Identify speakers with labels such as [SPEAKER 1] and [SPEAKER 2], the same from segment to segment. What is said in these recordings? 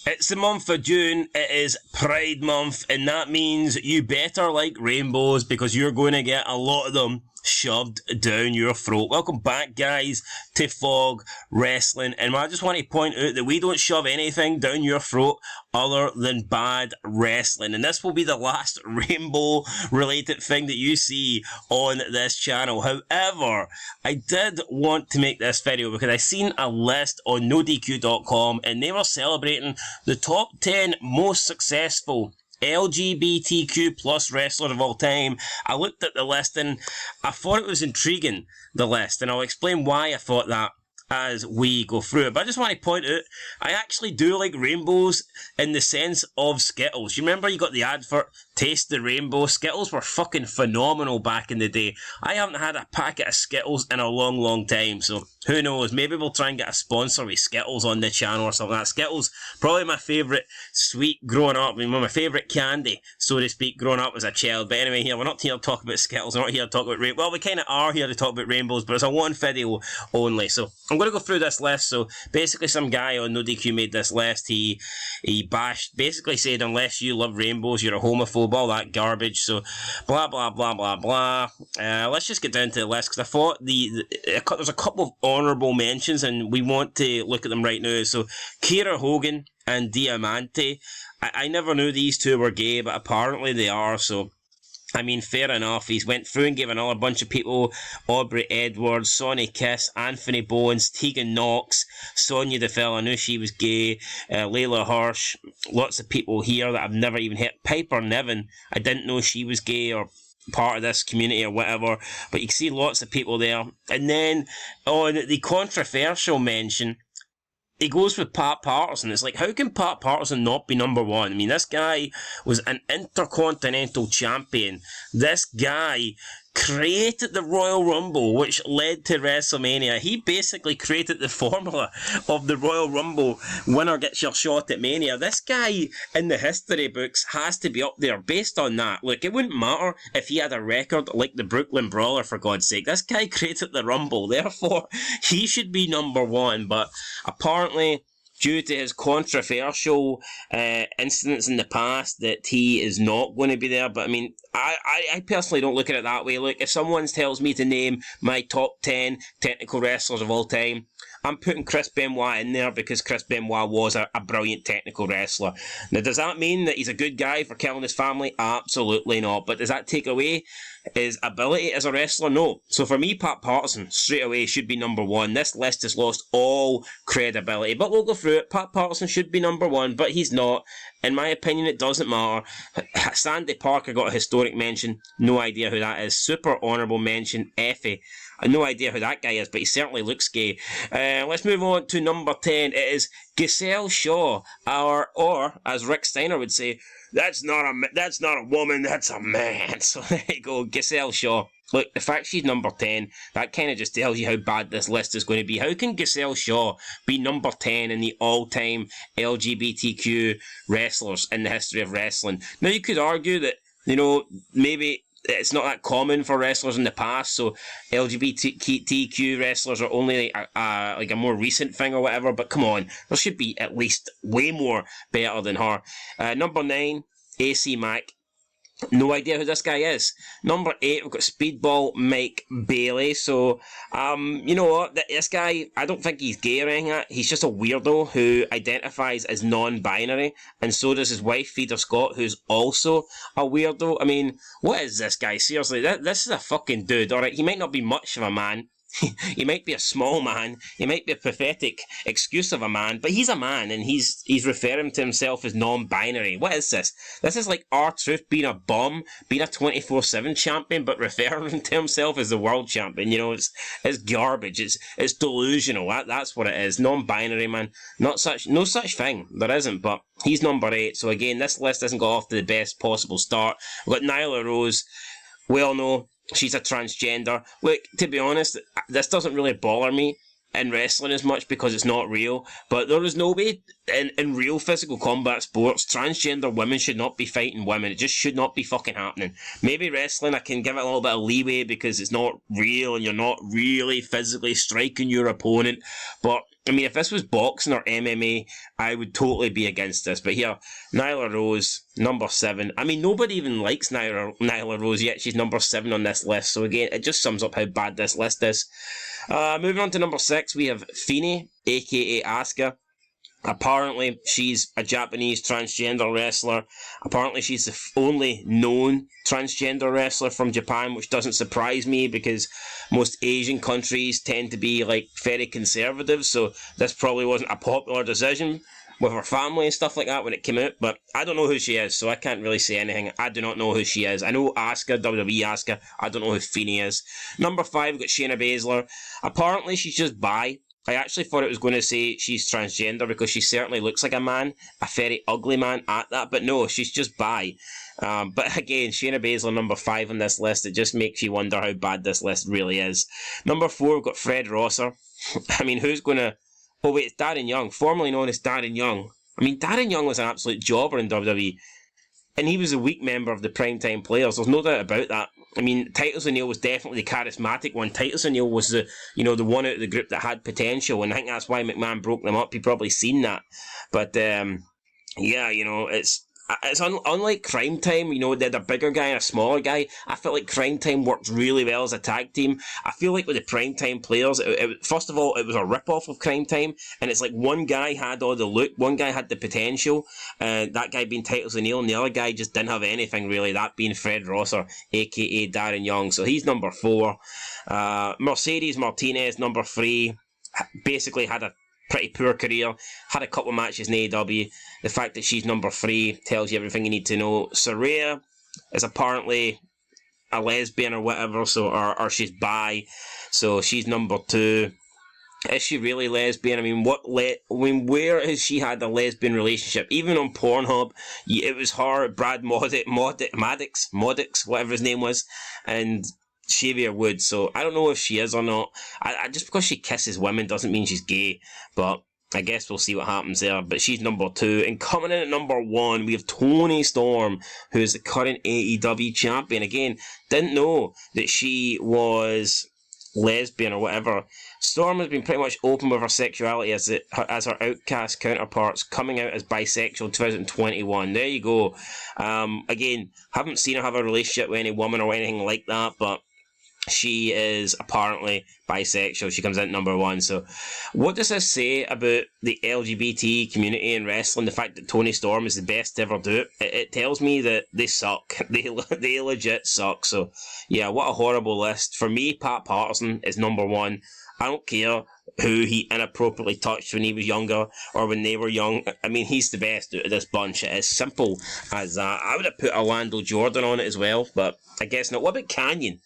[SPEAKER 1] It's the month of June, it is Pride Month, and that means you better like rainbows because you're going to get a lot of them shoved down your throat. Welcome back, guys, to Fog Wrestling, and I just want to point out that we don't shove anything down your throat other than bad wrestling, and this will be the last rainbow related thing that you see on this channel. However, I did want to make this video because I seen a list on NoDQ.com and they were celebrating the top 10 most successful LGBTQ plus wrestlers of all time. I looked at the list and I thought it was intriguing, the list, and I'll explain why I thought that as we go through it. But I just want to point out, I actually do like rainbows in the sense of Skittles. You remember you got the advert, Taste the Rainbow? Skittles were fucking phenomenal back in the day. I haven't had a packet of Skittles in a long, long time, so who knows, maybe we'll try and get a sponsor with Skittles on the channel or something like that. Skittles, probably my favourite sweet growing up, I mean, my favourite candy, so to speak, growing up as a child. But anyway, here, we're not here to talk about Skittles, we're not here to talk about rainbows. Well, we kind of are here to talk about rainbows, but it's a one video only, so I'm going to go through this list. So basically some guy on NoDQ made this list. He bashed, basically said, unless you love rainbows, you're a homophobe, all that garbage. So blah blah blah blah blah. Let's just get down to the list, because I thought there's a couple of honourable mentions and we want to look at them right now. So Kiera Hogan and Diamante, I never knew these two were gay, but apparently they are. So I mean, fair enough. He's went through and given another bunch of people: Aubrey Edwards, Sonny Kiss, Anthony Bowens, Tegan Knox, Sonya Deville, I knew she was gay, Layla Hirsch, lots of people here that I've never even heard. Piper Niven, I didn't know she was gay or part of this community or whatever, but you can see lots of people there. And then on the controversial mention, he goes with Pat Patterson. It's like, how can Pat Patterson not be number one? I mean, this guy was an Intercontinental Champion. This guy created the Royal Rumble, which led to WrestleMania. He basically created the formula of the Royal Rumble. Winner gets your shot at Mania. This guy in the history books has to be up there based on that. Look, it wouldn't matter if he had a record like the Brooklyn Brawler, for God's sake. This guy created the Rumble, therefore he should be number one. But apparently, due to his controversial incidents in the past, that he is not going to be there. But I mean, I personally don't look at it that way. Look, if someone tells me to name my top 10 technical wrestlers of all time, I'm putting Chris Benoit in there because Chris Benoit was a brilliant technical wrestler. Now, does that mean that he's a good guy for killing his family? Absolutely not. But does that take away his ability as a wrestler? No. So for me, Pat Patterson straight away should be number one. This list has lost all credibility, but we'll go through it. Pat Patterson should be number one, but he's not. In my opinion, it doesn't matter. Sandy Parker got a historic mention. No idea who that is. Super honourable mention, Effie. I have no idea who that guy is, but he certainly looks gay. Let's move on to number 10. It is Giselle Shaw, or as Rick Steiner would say, that's not a woman, that's a man. So there you go, Giselle Shaw. Look, the fact she's number 10, that kind of just tells you how bad this list is going to be. How can Giselle Shaw be number 10 in the all-time LGBTQ wrestlers in the history of wrestling? Now, you could argue that, you know, maybe it's not that common for wrestlers in the past, so LGBTQ wrestlers are only like a more recent thing or whatever, but come on, there should be at least way more better than her. Number 9, AC Mack. No idea who this guy is. Number 8, we've got Speedball Mike Bailey. So, you know what? This guy, I don't think he's gay or anything like that. He's just a weirdo who identifies as non-binary. And so does his wife, Feeder Scott, who's also a weirdo. I mean, what is this guy? Seriously, this is a fucking dude, alright? He might not be much of a man. He might be a small man, he might be a pathetic excuse of a man, but he's a man, and he's referring to himself as non-binary. What is this? This is like R-Truth being a bum, being a 24/7 champion, but referring to himself as the world champion. You know, it's garbage, it's delusional, that's what it is. Non-binary, man. No such thing, there isn't, but he's number 8, so again, this list hasn't got off to the best possible start. We've got Nyla Rose, we all know she's a transgender. Look, to be honest, this doesn't really bother me in wrestling as much because it's not real, but there is no way in real physical combat sports transgender women should not be fighting women. It just should not be fucking happening. Maybe wrestling I can give it a little bit of leeway because it's not real and you're not really physically striking your opponent, but I mean, if this was boxing or MMA, I would totally be against this. But here, Nyla Rose, number 7. I mean, nobody even likes Nyla Rose yet. She's number 7 on this list. So again, it just sums up how bad this list is. Moving on to number 6, we have Fini, aka Asuka. Apparently, she's a Japanese transgender wrestler. Apparently, she's the only known transgender wrestler from Japan, which doesn't surprise me because most Asian countries tend to be like very conservative, so this probably wasn't a popular decision with her family and stuff like that when it came out, but I don't know who she is, so I can't really say anything. I do not know who she is. I know Asuka, WWE Asuka. I don't know who Fini is. Number 5, we've got Shayna Baszler. Apparently, she's just bi. I actually thought it was going to say she's transgender because she certainly looks like a man, a very ugly man at that, but no, she's just bi. But again, Shayna Baszler, number 5 on this list. It just makes you wonder how bad this list really is. Number 4, we've got Fred Rosser. I mean, who's going to... Oh wait, it's Darren Young, formerly known as Darren Young. I mean, Darren Young was an absolute jobber in WWE. And he was a weak member of the Primetime Players. There's no doubt about that. I mean, Titus O'Neil was definitely the charismatic one. Titus O'Neil was the one out of the group that had potential, and I think that's why McMahon broke them up. He probably seen that. But yeah, it's unlike Crime Time, they had a bigger guy and a smaller guy. I felt like Crime Time worked really well as a tag team. I feel like with the Primetime Players, first of all, it was a rip-off of Crime Time, and it's like one guy had all the look, one guy had the potential, that guy being Titus O'Neil, and the other guy just didn't have anything really, that being Fred Rosser, aka Darren Young. So he's number 4. Mercedes Martinez, number 3, basically had a pretty poor career, had a couple of matches in AEW. The fact that she's number 3 tells you everything you need to know. Saraya is apparently a lesbian or whatever, so or she's bi, so she's number 2. Is she really lesbian? I mean, where has she had a lesbian relationship? Even on Pornhub, it was her, Brad Maddox, whatever his name was, and Xavier Woods, so I don't know if she is or not. I just because she kisses women doesn't mean she's gay, but I guess we'll see what happens there. But she's number 2, and coming in at number 1, we have Toni Storm, who is the current AEW champion. Again, didn't know that she was lesbian or whatever. Storm has been pretty much open with her sexuality as her Outcast counterparts, coming out as bisexual 2021. There you go. Again, haven't seen her have a relationship with any woman or anything like that, but she is apparently bisexual. She comes in at number 1. So what does this say about the LGBT community in wrestling? The fact that Toni Storm is the best to ever do it? It tells me that they suck. They legit suck. So yeah, what a horrible list. For me, Pat Patterson is number 1. I don't care who he inappropriately touched when he was younger or when they were young. I mean, he's the best out of this bunch. It is simple as that. I would have put Orlando Jordan on it as well, but I guess not. What about Canyon?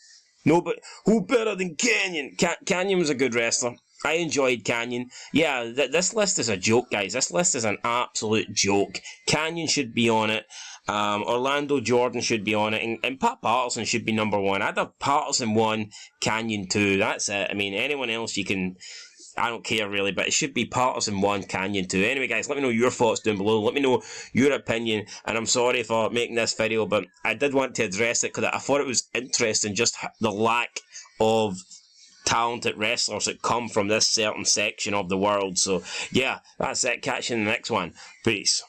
[SPEAKER 1] No, but who better than Canyon? Canyon was a good wrestler. I enjoyed Canyon. Yeah, this list is a joke, guys. This list is an absolute joke. Canyon should be on it. Orlando Jordan should be on it. And Pat Patterson should be number 1. I'd have Patterson 1, Canyon 2. That's it. I mean, anyone else you can... I don't care really, but it should be Patterson 1, Canyon 2. Anyway, guys, let me know your thoughts down below. Let me know your opinion. And I'm sorry for making this video, but I did want to address it because I thought it was interesting, just the lack of talented wrestlers that come from this certain section of the world. So, yeah, that's it. Catch you in the next one. Peace.